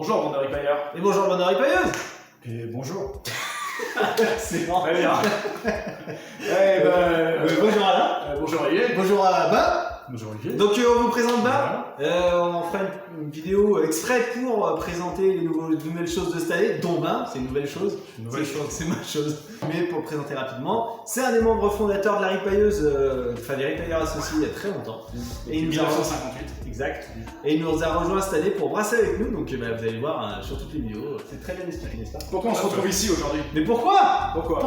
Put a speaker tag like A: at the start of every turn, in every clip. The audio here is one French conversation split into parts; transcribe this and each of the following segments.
A: Bonjour, bande de ripailleurs.
B: Et bonjour, bande de ripailleuses.
A: Et bonjour.
B: C'est bon.
A: Très bien.
B: Bonjour Alain.
A: Bonjour Olivier.
B: Bonjour à Bas.
A: Bonjour Olivier.
B: Donc on vous présente Bas. On fera une vidéo exprès pour présenter les nouvelles choses de cette année, dont Bas, c'est une nouvelle chose. C'est ma chose. Mais pour le présenter rapidement, c'est un des membres fondateurs de la ripailleuse, enfin des ripailleurs associés il y a très longtemps. Et il nous a
A: 1958.
B: Exact. Et il nous a rejoint cette année pour brasser avec nous, donc vous allez voir sur toutes les vidéos, c'est très bien expliqué, n'est-ce pas?
A: Pourquoi on se retrouve ici aujourd'hui?
B: Mais pourquoi?
A: Pourquoi?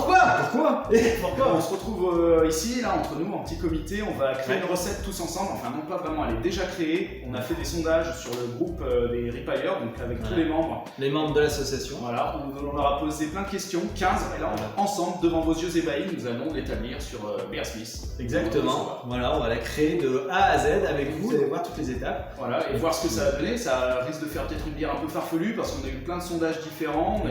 B: Et pourquoi?
A: On se retrouve ici, là, entre nous, en petit comité. On va créer une recette tous ensemble. Enfin, non pas vraiment, elle est déjà créée. On a fait des sondages sur le groupe des ripailleurs, donc avec tous les membres.
B: Les membres de l'association.
A: Voilà, on leur a posé plein de questions, 15, et là, ensemble, devant vos yeux ébahis, nous allons l'établir sur Bear Smith.
B: Exactement. Voilà, on va la créer de A à Z avec vous. Vous allez voir toutes les étapes.
A: Voilà, et voir ce que ça va donner. Ça risque de faire peut-être une bière un peu farfelue parce qu'on a eu plein de sondages différents.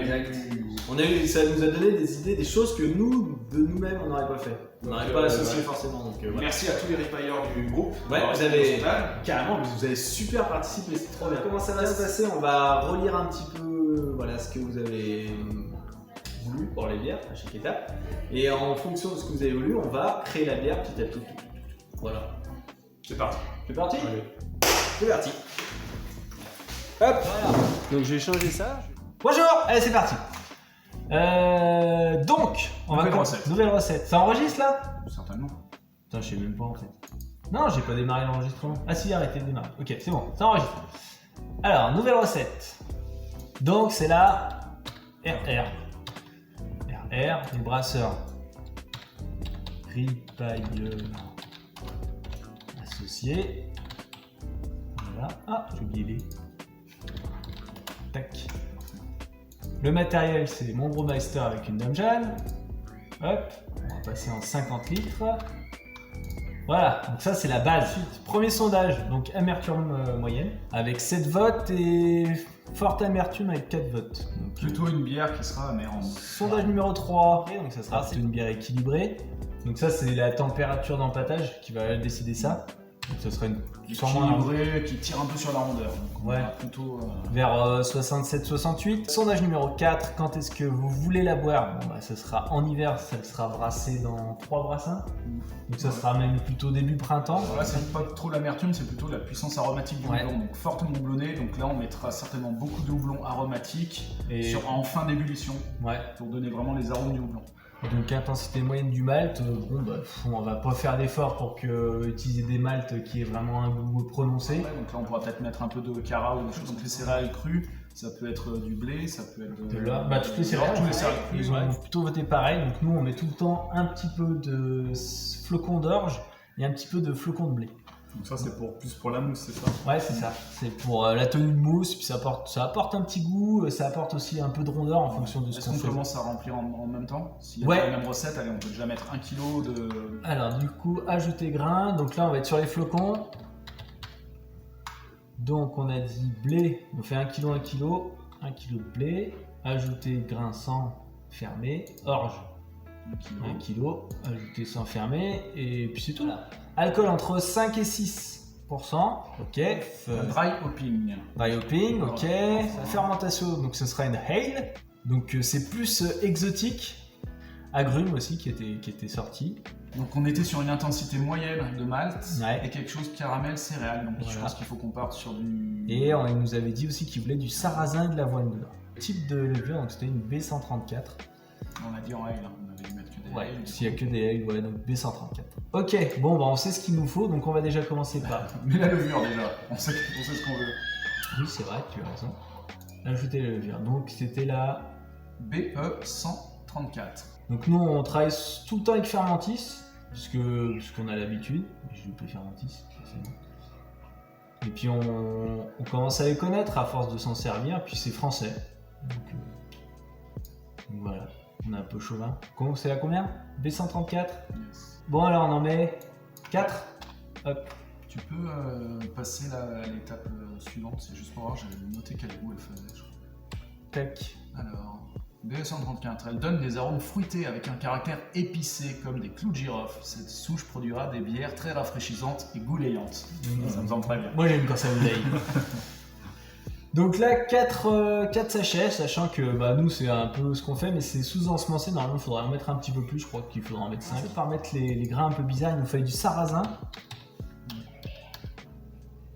B: Ça nous a donné des idées, des choses que nous, de nous-mêmes, on n'aurait pas fait. On n'aurait pas associé forcément. Donc, voilà.
A: Merci à tous les ripailleurs du groupe.
B: Ouais, vous avez carrément, vous avez super participé, c'est trop bien. Comment ça va se passer? On va relire un petit peu ce que vous avez voulu pour les bières à chaque étape. Et en fonction de ce que vous avez voulu, on va créer la bière petit à petit. Voilà.
A: C'est parti.
B: C'est parti?
A: Allez.
B: C'est parti. Hop, voilà. Donc j'ai changé ça. Bonjour, allez c'est parti. Donc, on va commencer. Nouvelle recette. Ça enregistre là?
A: Certainement.
B: Putain, je sais même pas en fait. Non, j'ai pas démarré l'enregistrement. Ah si, arrêtez de démarrer. Ok, c'est bon, ça enregistre. Alors, nouvelle recette. Donc c'est la RR. RR, les brasseurs ripailleurs associés. Voilà. Ah, j'ai oublié les. Tac. Le matériel, c'est mon Brewmeister avec une Dame Jeanne. Hop, on va passer en 50 litres. Voilà, donc ça c'est la base. Ensuite, premier sondage, donc amertume moyenne, avec 7 votes et forte amertume avec 4 votes. Donc,
A: Plutôt une bière qui sera amère.
B: Sondage numéro 3, et donc ça sera une bière équilibrée. Donc ça c'est la température d'empâtage qui va décider ça. Donc ça sera une
A: équilibrée qui tire un peu sur la rondeur. Donc
B: ouais.
A: Plutôt
B: vers 67-68. Sondage numéro 4, quand est-ce que vous voulez la boire? Bon, ça sera en hiver, ça sera brassé dans 3 brassins. Donc ça sera même plutôt début printemps.
A: Alors là c'est pas trop l'amertume, c'est plutôt la puissance aromatique du houblon. Donc fortement houblonné, donc là on mettra certainement beaucoup de houblon aromatique en fin d'ébullition pour donner vraiment les arômes du houblon.
B: Donc intensité moyenne du malt, on va pas faire d'effort pour utiliser des maltes qui aient vraiment un goût prononcé.
A: Ouais, donc là on pourra peut-être mettre un peu de cara ou des choses, donc les céréales crues, ça peut être du blé, ça peut être
B: de là, toutes les céréales,
A: crues.
B: Ils ont plutôt voté pareil, donc nous on met tout le temps un petit peu de flocons d'orge et un petit peu de flocons de blé.
A: Donc ça c'est plus pour la mousse, c'est ça?
B: Ouais c'est ça, c'est pour la tenue de mousse, puis ça apporte un petit goût, ça apporte aussi un peu de rondeur en fonction de ce qu'on fait.
A: Est-ce qu'on commence à remplir en même temps? S'il y a la même recette, allez on peut déjà mettre 1 kg de...
B: Alors du coup, ajouter grains, donc là on va être sur les flocons. Donc on a dit blé, on fait 1 kg, 1 kg, 1 kg de blé, ajouter grains sans fermer, orge 1 kg, ajouter sans fermer, et puis c'est tout là. Alcool entre 5 et 6%, ok.
A: Dry hopping.
B: Dry hopping, ok. La fermentation, donc ce sera une ale, donc c'est plus exotique. Agrumes aussi qui était sorti.
A: Donc on était sur une intensité moyenne de malt
B: et
A: quelque chose caramel céréales, donc je pense qu'il faut qu'on parte sur du...
B: Et il nous avait dit aussi qu'il voulait du sarrasin et de l'avoine dedans. Type de levure, donc c'était une B134.
A: On a dit en ale, on avait dû mettre que des ale.
B: S'il n'y a que des ale, donc B134. Ok, bon on sait ce qu'il nous faut, donc on va déjà commencer par...
A: Mais la levure déjà, on sait ce qu'on veut.
B: Oui c'est vrai, tu as raison. Ajouter la levure, donc c'était la...
A: BE134.
B: Donc nous on travaille tout le temps avec Fermentis, puisqu'on a l'habitude, je lui plais Fermentis, forcément. Et puis on commence à les connaître à force de s'en servir, puis c'est français. Donc voilà, on est un peu chauvin. C'est à combien? B134 yes. Bon alors on en met 4. Hop.
A: Tu peux passer à l'étape suivante, c'est juste pour voir, j'avais noté quel goût elle faisait. Je crois.
B: Tac.
A: Alors, BE134, elle donne des arômes fruités avec un caractère épicé comme des clous de girofle. Cette souche produira des bières très rafraîchissantes et gouléantes. Ça me semble très bien.
B: Moi j'aime quand ça gouleille. Donc là, 4 sachets, sachant que nous c'est un peu ce qu'on fait, mais c'est sous-ensemencé. Normalement, il faudrait en mettre un petit peu plus. Je crois qu'il faudra en mettre 5. Par mettre les grains un peu bizarres, il nous fallait du sarrasin.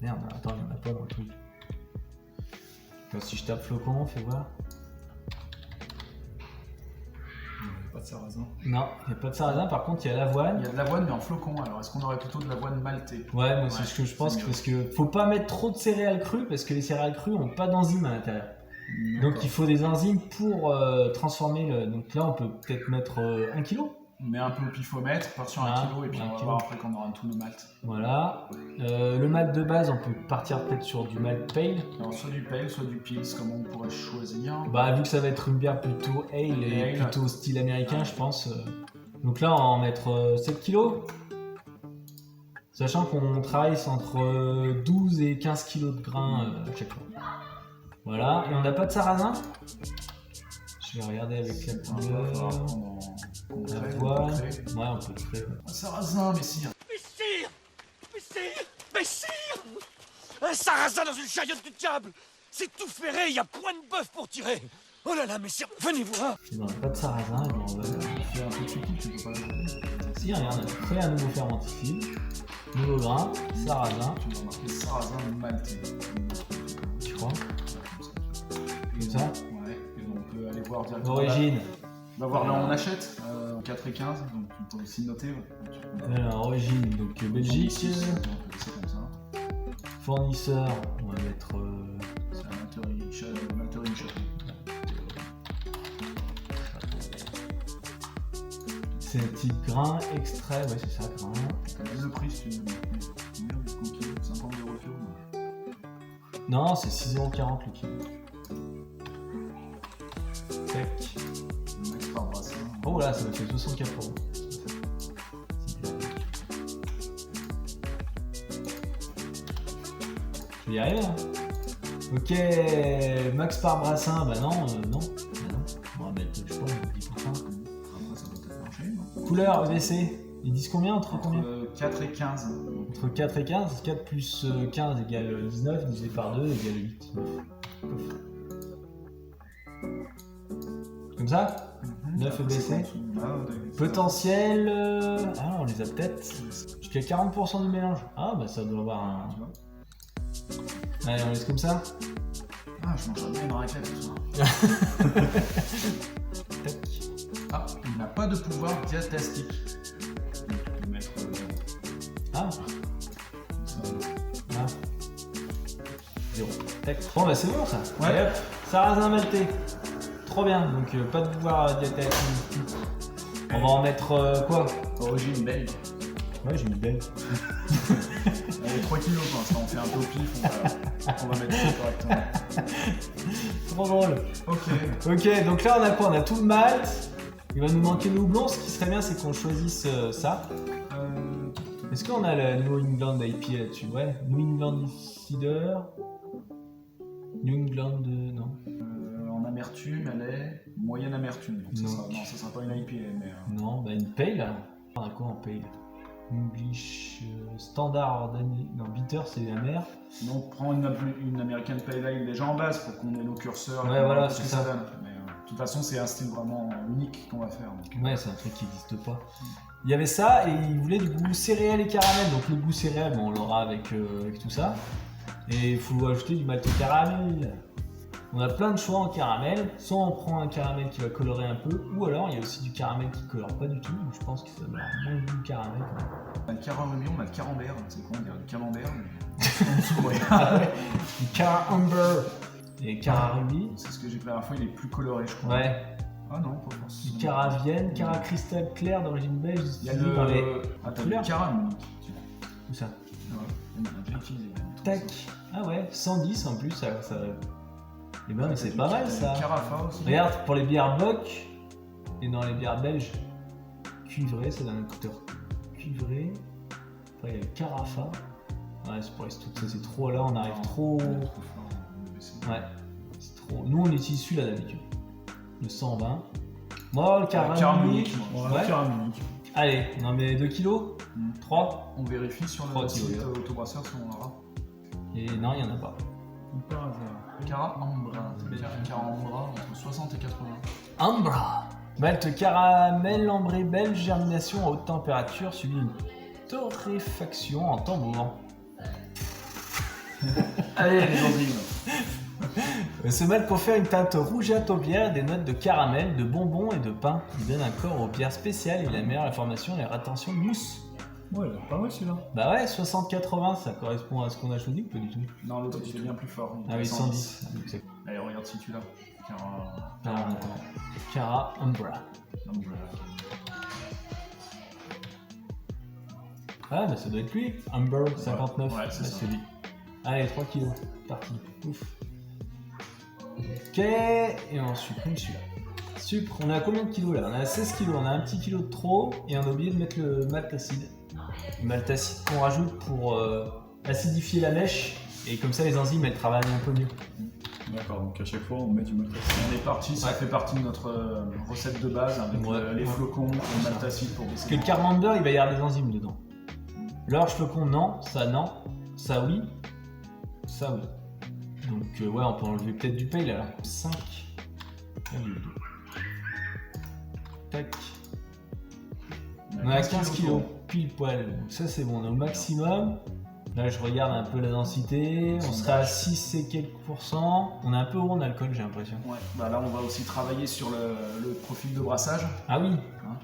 B: Merde, attends, il n'y en a pas dans le truc. Quand si je tape flocon, fais voir.
A: Il n'y a pas de sarrasin.
B: Non, il n'y a pas de sarrasin. Par contre, il y a l'avoine.
A: Il y a de l'avoine, mais en flocon. Alors, est-ce qu'on aurait plutôt de l'avoine maltée?
B: Ouais, moi c'est ce que je pense, parce que faut pas mettre trop de céréales crues, parce que les céréales crues ont pas d'enzymes à l'intérieur. Donc il faut des enzymes pour transformer le. Donc là, on peut peut-être mettre 1 kg.
A: On met un peu au pifomètre, part sur 1 kg, et puis on va voir après quand on aura tous nos maltes.
B: Voilà. Le malt de base, on peut partir peut-être sur du malt pale.
A: Alors, soit du pale, soit du pils, comment on pourrait choisir?
B: Vu que ça va être une bière plutôt ale et plutôt style américain, je pense. Donc là, on va en mettre 7 kg. Sachant qu'on travaille entre 12 et 15 kg de grains à chaque fois. Voilà. Et on n'a pas de sarrasin. Je vais regarder avec la couleur. Ouais, on peut le créer.
A: Un sarrasin, messire.
C: Messire un sarrasin dans une chariote du diable. C'est tout ferré, il y a point de bœuf pour tirer. Oh là là, messire, venez voir.
B: On n'a pas de sarrasin, et on va
A: faire un peu de chiqui, tu peux pas le.
B: Si, regarde, on a créé un nouveau fermenticide. Nouveau grain, sarrasin.
A: Tu vas marquer sarrasin maltais.
B: Tu crois? Comme ça?
A: Ouais, et on peut aller voir directement.
B: Origine.
A: On va voir là où on achète, 4 et 15, donc tu peux aussi noter.
B: Alors, origine, donc Belgique.
A: On peut laisser comme ça.
B: Fournisseur, on va mettre.
A: C'est un Malterie Château.
B: C'est un type grain, extrait, ouais, c'est ça, grain.
A: Le prix, si tu veux. Combien du kilo? 50 € le kilo?
B: Non, c'est 6,40 € le kilo. Tac.
A: Max par brassin.
B: Oh là, ça m'a fait 64 €. Je vais y arriver, hein. Ok, max par brassin, non. On va mettre, je sais pas, 10%.
A: Après, ça doit peut-être marcher, non?
B: Couleur EVC, ils disent combien entre combien?
A: 4 et 15.
B: Entre 4 et 15, 4 plus 15 égale 19, divisé par 2 égale 8. 9. Comme ça? 9 EBC. Potentiel. On les a peut-être. Jusqu'à 40% du mélange. Ça doit avoir un. Allez, on laisse comme ça.
A: Je mangerais bien une raclette ce soir.
B: Tac.
A: Il n'a pas de pouvoir diatastique. On peut mettre.
B: Ah. 0. Tac. Bon, c'est bon ça.
A: Ouais.
B: Hop. Sarrasin maltais. Trop bien. Donc, pas de pouvoir diatastique. On va en mettre quoi?
A: Origine belge.
B: Ouais, j'ai mis belge.
A: Allez, 3 kilos pour l'instant, on fait un peu au pif, on va mettre ça correctement.
B: Trop drôle. Ok, donc là on a quoi? On a tout le malt. Il va nous manquer le houblon. Ce qui serait bien, c'est qu'on choisisse ça. Est-ce qu'on a la New England IPA là-dessus? Ouais, New England Cider. New England, non.
A: En amertume, elle est moyenne amertume. Donc ça sera pas une IPA, mais.
B: Non, une pale alors. On a quoi en pale? English standard ordonné. Non, bitter c'est amer.
A: Donc prends une American Pale Ale déjà en base pour qu'on ait nos curseurs.
B: Ouais, voilà,
A: ce que ça donne. Mais de toute façon, c'est un style vraiment unique qu'on va faire. Donc,
B: ouais, c'est un truc qui n'existe pas. Il y avait ça et il voulait du goût céréales et caramel. Donc le goût céréales, on l'aura avec tout ça. Et il faut ajouter du malt caramel. On a plein de choix en caramel. Soit on prend un caramel qui va colorer un peu, ou alors il y a aussi du caramel qui colore pas du tout. Donc je pense que ça va avoir moins du caramel.
A: On a le Cara-Ruby, on a le Camembert. C'est quoi, on dirait du Camembert,
B: mais. Du Cara-Amber et Cara-Ruby.
A: C'est ce que j'ai fait la dernière fois, il est plus coloré, je crois.
B: Ouais.
A: Ah non, pas forcément.
B: Du Cara-Vienne, Cara-Cristal clair d'origine belge.
A: Il y a le. Attends, le Cara-Munich.
B: Où ça?
A: On a déjà utilisé.
B: Tac. Ah ouais, 110 en plus, ça. Et mais c'est pas mal ça.
A: Carafa aussi.
B: Regarde, pour les bières Bock et dans les bières belges, cuivré, c'est d'un écouteur cuivré. Après il y a le Carafa. Ouais, c'est pour les tout ça, c'est trop là, on arrive trop. Ouais, c'est trop. Nous on utilise celui-là d'habitude. Le 120. Moi, le Cara-Munich.
A: Ouais. Cara-Munich.
B: Allez, on en met 2 kilos 3.
A: On vérifie sur le site Autobrasseur si on en aura.
B: Et non, il n'y en a pas.
D: Par hasard.
A: Cara Ambra. Cara Ambra entre 60 et 80.
B: Ambra. Malte caramel ambré belge, germination à haute température, suivi d'une torréfaction en tambour.
A: Allez, les enzymes.
B: Ce malt confère une teinte rougeâtre aux bières, des notes de caramel, de bonbons et de pain. Il donne un corps aux bières spéciales et il améliore la formation et la rétention de mousse.
D: Ouais, il est pas mal celui-là.
B: Bah ouais, 60-80, ça correspond à ce qu'on a choisi ou pas du tout?
A: Non, l'autre il est bien plus fort.
B: Ah oui, 110.
A: Allez, regarde si tu l'as.
B: Cara Ambra. Ah bah ça doit être lui. Amber 59.
A: Ouais, c'est ça.
B: lui. Allez, 3 kilos. Parti. Ouf. Ok, et on supprime celui-là. Sucre, on a combien de kilos là? On a 16 kilos, on a un petit kilo de trop et on a oublié de mettre le malt acide. Le malt acide qu'on rajoute pour acidifier la mèche et comme ça les enzymes elles travaillent un peu mieux.
D: D'accord, donc à chaque fois on met du malt acide.
A: On est parti, ça fait partie de notre recette de base avec les flocons, le malt acide pour
B: Parce
A: baisser.
B: que le camembert il va y avoir des enzymes dedans. L'orge flocon non, ça oui, ça oui. Donc ouais, on peut enlever peut-être du pale alors. 5. Tac. On a 15 kilos pile poil. Donc ça c'est bon, on est au maximum. Là je regarde un peu la densité. On sera à 6 et quelques pourcents. On est un peu haut en alcool j'ai l'impression.
A: Ouais, bah là on va aussi travailler sur le profil de brassage.
B: Ah oui.
A: Hein.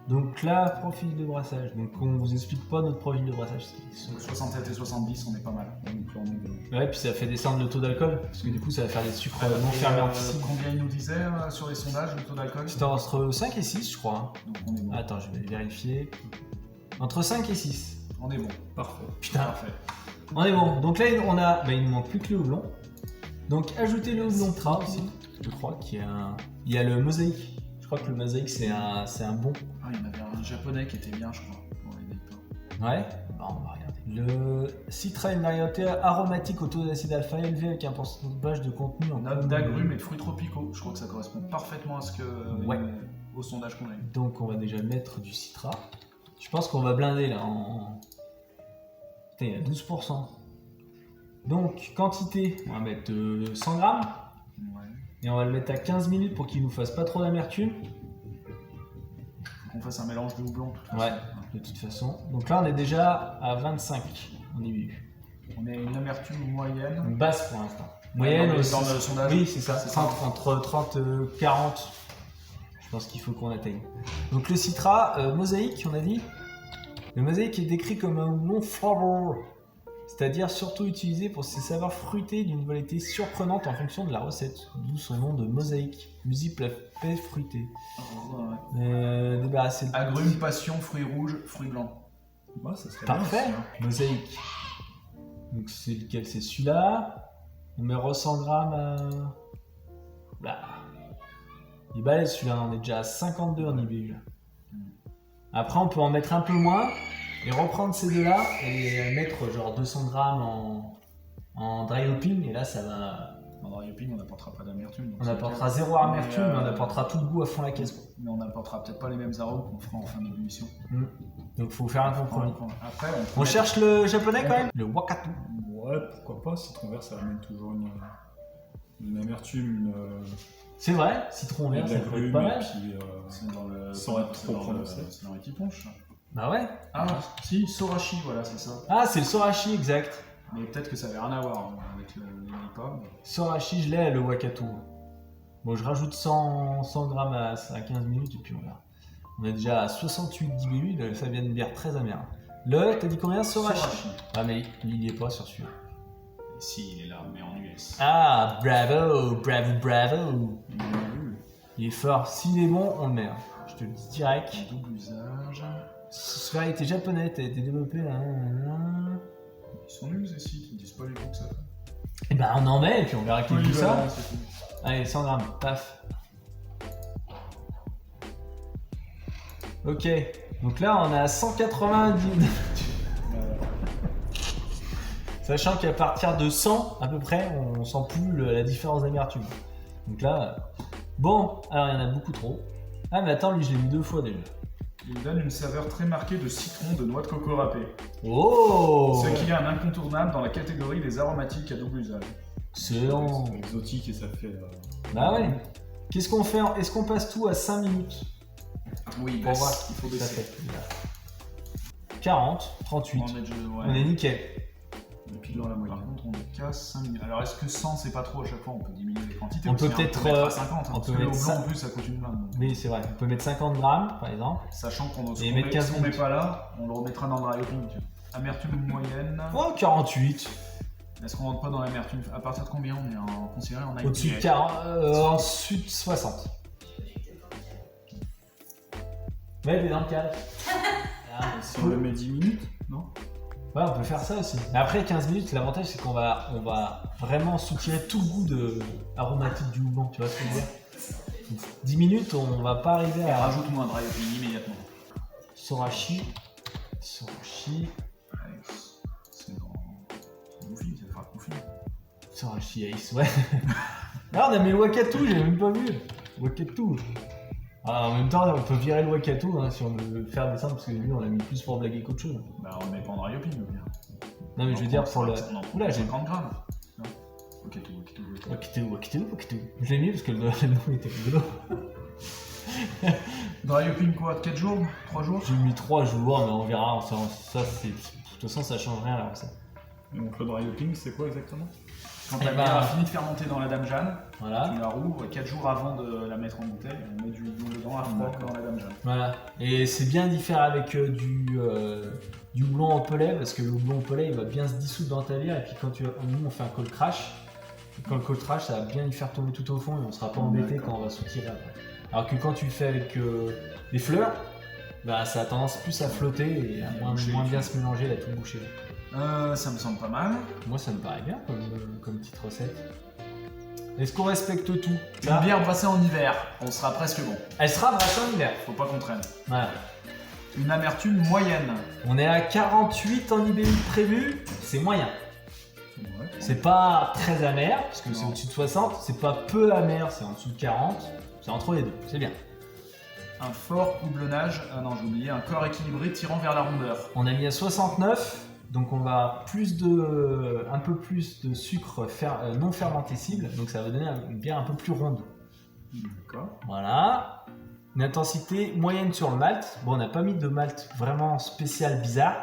B: Donc là, profil de brassage. Donc on vous explique pas notre profil de brassage.
A: Donc 67 et 70, on est pas mal.
D: Donc là on est bien.
B: Ouais, puis ça fait descendre le taux d'alcool. Parce que du coup ça va faire des sucres non fermentés.
A: Combien il nous disait sur les sondages, le taux d'alcool?
B: C'était entre 5 et 6 je crois.
A: Donc on est bon.
B: Attends, je vais vérifier. Entre 5 et 6.
A: On est bon.
D: Parfait.
B: Putain,
A: Parfait.
B: on est bon. Donc là, on a, il ne manque plus que le houblon. Donc ajoutez le houblon Tra aussi. Je crois qu'il y a il y a le mosaïque. Je crois que le mosaïque c'est un bon.
A: Ah, il y en avait un japonais qui était bien, je crois. Pour les dépôts.
B: Ouais. Bah, on va regarder. Le Citra est une variété aromatique au taux d'acide alpha élevé avec un pourcentage de contenu en
A: Note d'agrumes et de fruits tropicaux. Je crois que ça correspond parfaitement à ce que au sondage qu'on a eu.
B: Donc on va déjà mettre du Citra. Je pense qu'on va blinder là en. Putain, il y a 12%. Donc quantité, on va mettre 100 grammes.
A: Ouais.
B: Et on va le mettre à 15 minutes pour qu'il nous fasse pas trop d'amertume.
A: Faut qu'on fasse un mélange de houblon.
B: Ouais, de toute façon. Donc là on est déjà à 25 en IBU.
A: On est à une amertume moyenne.
B: Donc basse pour l'instant. Moyenne
A: dans
B: aussi.
A: le sondage.
B: Oui, c'est ça.
A: C'est ça.
B: Entre 30 et 40. Je pense qu'il faut qu'on atteigne. Donc le Citra, mosaïque, on a dit. Le mosaïque est décrit comme un houblon flavor, c'est-à-dire surtout utilisé pour ses saveurs fruitées d'une variété surprenante en fonction de la recette, d'où son nom de mosaïque, musique à paix fruitée. Débarrassé de
A: Agrumes, passion, fruits rouges, fruits blancs.
D: Ouais, ça serait
B: Parfait.
D: bien, ça.
B: Mosaïque. Donc c'est lequel? C'est celui-là. On met 100 grammes à... Là. Il est balèze celui-là, on est déjà à 52 en IBU. Après on peut en mettre un peu moins et reprendre ces deux-là et mettre genre 200 grammes en dry hopping et là ça va...
A: En dry hopping, on n'apportera pas d'amertume.
B: On apportera zéro amertume mais on apportera tout le goût à fond la caisse.
A: Mais on n'apportera peut-être pas les mêmes arômes qu'on fera en fin d'ébullition.
B: Donc faut faire un compromis.
A: Après,
B: On cherche le japonais quand même? Le wakatu.
D: Ouais, pourquoi pas, citron vert ça amène toujours une amertume,
B: C'est vrai, citron vert, ça peut être pas mal.
D: puis
A: c'est dans le...
D: sans être trop prononcé.
A: C'est dans les petits punch.
B: Bah ouais.
A: Ah, si, Sorachi, voilà, c'est ça.
B: Ah, c'est le Sorachi, exact.
A: Mais peut-être que ça avait rien à voir avec le hip-hop.
B: Sorachi, je l'ai, le Wakatu. Bon, je rajoute 100 grammes à 15 minutes et puis on verra. On est déjà à 68 d'IBU, ça vient de bière très amère. Le, t'as dit combien? Sorachi. Ah, mais il y est pas sur celui-là.
A: Si, il est là, mais en US.
B: Ah, bravo, bravo, bravo. Il est fort. S'il est bon, on le met. Je te le dis direct.
A: Double usage.
B: Cette variété japonaise a été développée là.
A: Ils sont nuls ces sites, ils disent pas les goûts que ça fait.
B: Et bah on en met et puis on verra qui
A: Oui,
B: tout ça.
A: voilà, c'est tout.
B: Allez, 100 grammes, paf. Ok, donc là on est à 190. Sachant qu'à partir de 100 à peu près, on sent plus la différence d'amertume. Donc là, bon, alors il y en a beaucoup trop. Ah mais attends, lui je l'ai mis 2 fois déjà.
A: Il donne une saveur très marquée de citron, de noix de coco râpée.
B: Oh!
A: Ce qui est un incontournable dans la catégorie des aromatiques à double usage.
B: Excellent.
D: C'est exotique et ça fait.
B: Bah ouais. Qu'est-ce qu'on fait? Est-ce qu'on passe tout à 5 minutes?
A: Oui,
B: Pour voir
A: il faut
B: ce que ça
A: baisser.
B: fait. 40, 38.
A: On
B: On est nickel.
A: Et puis dans la moyenne. Par contre, on est qu'à 5 minutes. Alors, est-ce que 100 c'est pas trop à chaque fois? On peut diminuer les quantités.
B: On peut
A: aussi,
B: peut-être,
A: on peut mettre à 50.
B: on
A: Parce
B: peut
A: que le
B: mettre
A: blanc
B: ça-
A: en plus ça coûte une blinde. donc.
B: Oui, c'est vrai. On peut mettre 50 grammes par exemple.
A: Sachant qu'on
B: Et mettre 15
A: met
B: minutes.
A: pas là, on le remettra dans le dry hopping. Amertume moyenne.
B: Oh, 48.
A: Est-ce qu'on rentre pas dans l'amertume? À partir de combien on est considéré en IPA?
B: Au-dessus de 40, en dessous de 60. Ouais, t'es dans le cadre.
D: Si on le met 10 minutes, non?
B: Ouais, on peut faire ça aussi. Mais après 15 minutes, l'avantage c'est qu'on va vraiment soutirer tout le goût aromatique du houblon, tu vois ce que je veux dire? 10 minutes, on va pas arriver
A: Et
B: à...
A: rajoute-moi un dry hopping immédiatement.
B: Sorachi.
A: Ouais, c'est dans Goofy, ça fera Goofy.
B: Sorachi Ace, ouais. Là, on a mis le Wakatu, j'ai même pas vu. Wakatu. Ah, en même temps, on peut virer le Wakatu hein, si on veut le faire descendre, parce que lui, on l'a mis plus pour blaguer qu'autre chose.
A: Bah, on le met pas en dry hopping, ou bien.
B: Non, mais je veux dire pour le...
A: Oula, j'ai 50 grammes.
B: Wakatu. Je l'ai mis parce que le nom était rigolo.
A: Dry hopping quoi? 4 jours? 3 jours?
B: J'ai mis 3 jours, mais on verra. Ça, c'est... De toute façon, ça change rien là. Ça.
D: Et donc le dry hopping, c'est quoi exactement?
A: Quand
B: Eh
A: la
B: ben-
A: bière a fini de fermenter dans la Dame Jeanne,
B: Voilà.
A: tu la rouvres 4 jours avant de la mettre en bouteille, on met du houblon dedans à froid dans la Dame Jeanne.
B: Voilà. Et c'est bien d'y faire avec du houblon en pellet, parce que le houblon en pellet, il va bien se dissoudre dans ta bière. Et puis quand nous, on fait un cold crash. Et quand le cold crash, ça va bien y faire tomber tout au fond et on sera pas embêté quand on va soutirer après. Alors que quand tu le fais avec des fleurs, bah, ça a tendance plus à flotter et à moins bien se mélanger, là, tout bouché.
A: Ça me semble pas mal.
B: Moi, ça me paraît bien comme petite recette. Est-ce qu'on respecte tout?
A: Une bière brassée en hiver, on sera presque bon.
B: Elle sera brassée en hiver.
A: Faut pas qu'on traîne.
B: Voilà.
A: Une amertume moyenne.
B: On est à 48 en IBU prévu, c'est moyen.
D: Ouais.
B: C'est pas très amer, parce que c'est
A: Non.
B: au-dessus de 60, c'est pas peu amer, c'est en dessous de 40, c'est entre les deux, c'est bien.
A: Un fort houblonnage, ah non j'ai oublié, un corps équilibré tirant vers la rondeur.
B: On a mis à 69, donc on va un peu plus de sucre non fermenté cible, donc ça va donner une bière un peu plus ronde.
D: D'accord.
B: Voilà. Une intensité moyenne sur le malt. Bon, on n'a pas mis de malt vraiment spécial bizarre,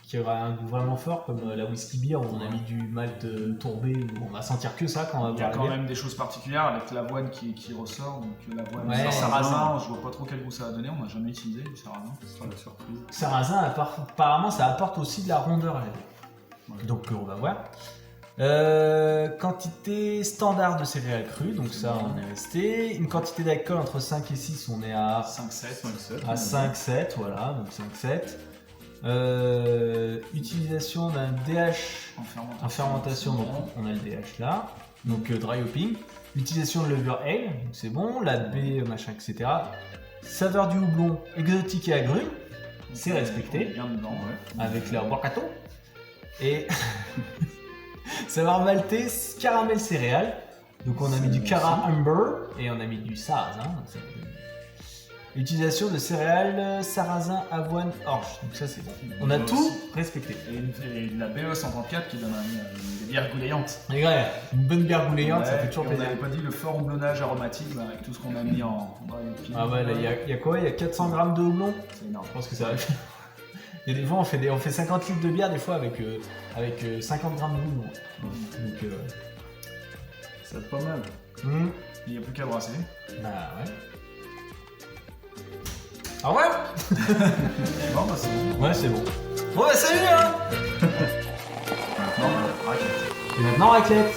B: qui aura un goût vraiment fort, comme la whisky beer où on a mis du malt tourbé, où on va sentir que ça quand on va
A: Il y a
B: boire la
A: quand
B: bière.
A: même des choses particulières avec l'avoine qui ressort, donc l'avoine
B: Ouais,
A: sarrasin, je vois pas trop quel goût ça va donner, on n'a jamais utilisé du sarrasin.
D: Ce sera la surprise.
B: Sarrasin, apparemment, ça apporte aussi de la rondeur à la bière.
D: Ouais.
B: Donc on va voir. Quantité standard de céréales crues, donc ça on est resté. Une quantité d'alcool entre 5 et 6, on est à
A: 5-7.
D: 5-7.
B: À 5-7, voilà, donc 5-7. Utilisation d'un DH en fermentation, donc on a le DH là. Donc dry hopping. Utilisation de levure ale, donc c'est bon. La B, machin, etc. Saveur du houblon exotique et agrumes, c'est respecté.
A: Bien dedans, ouais.
B: Avec leur Wakatu. Et saveur maltais, caramel céréales. Donc on a mis du Cara Amber et on a mis du sarrasin. Donc c'est- Utilisation de céréales, sarrasin, avoine, orge. Donc ça c'est bon. On a
A: Moi
B: tout
A: aussi.
B: respecté.
A: Et la BE 134 qui donne des bières gouléantes.
B: Et ouais, une bonne bière gouléante, ça
A: Ouais,
B: fait toujours
A: et on
B: plaisir.
A: n'avait pas dit le fort houblonnage aromatique là, avec tout ce qu'on a mis en dry hopping.
B: Ah ouais, là il y a quoi? Il y a 400 grammes de houblon?
A: C'est énorme.
B: Je pense que ça va. Et des fois on fait 50 litres de bière des fois avec 50 grammes de houblon. Donc
D: Ça va être pas mal.
A: Il n'y a plus qu'à brasser.
B: bah ouais. Au revoir.
A: Bon, bah c'est bon.
B: Ouais c'est bon. Bon bah salut hein.
A: Maintenant, raclette.
B: Et maintenant raclette.